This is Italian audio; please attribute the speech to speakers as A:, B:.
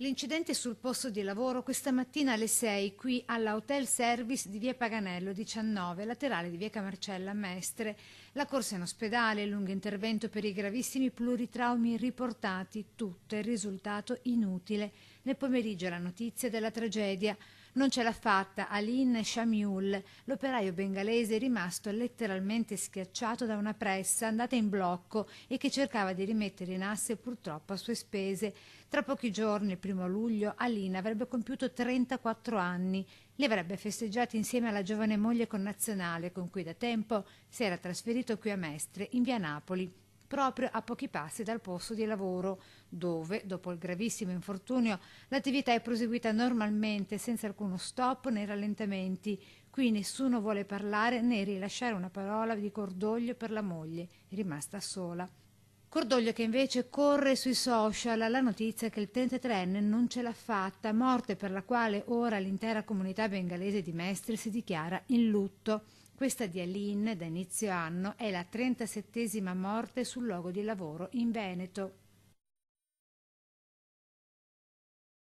A: L'incidente sul posto di lavoro questa mattina alle 6 qui alla Hotel Service di via Paganello 19, laterale di via Camarcella a Mestre. La corsa in ospedale, il lungo intervento per i gravissimi pluritraumi riportati, tutto è risultato inutile. Nel pomeriggio la notizia della tragedia. Non ce l'ha fatta Aline Shamiul, l'operaio bengalese rimasto letteralmente schiacciato da una pressa andata in blocco e che cercava di rimettere in asse purtroppo a sue spese. Tra pochi giorni, il 1° luglio, Aline avrebbe compiuto 34 anni. Li avrebbe festeggiati insieme alla giovane moglie connazionale con cui da tempo si era trasferito qui a Mestre, in via Napoli, proprio a pochi passi dal posto di lavoro, dove, dopo il gravissimo infortunio, l'attività è proseguita normalmente, senza alcuno stop né rallentamenti. Qui nessuno vuole parlare né rilasciare una parola di cordoglio per la moglie, rimasta sola. Cordoglio che invece corre sui social la notizia che il 33enne non ce l'ha fatta, morte per la quale ora l'intera comunità bengalese di Mestre si dichiara in lutto. Questa di Aline, da inizio anno, è la 37esima morte sul luogo di lavoro in Veneto.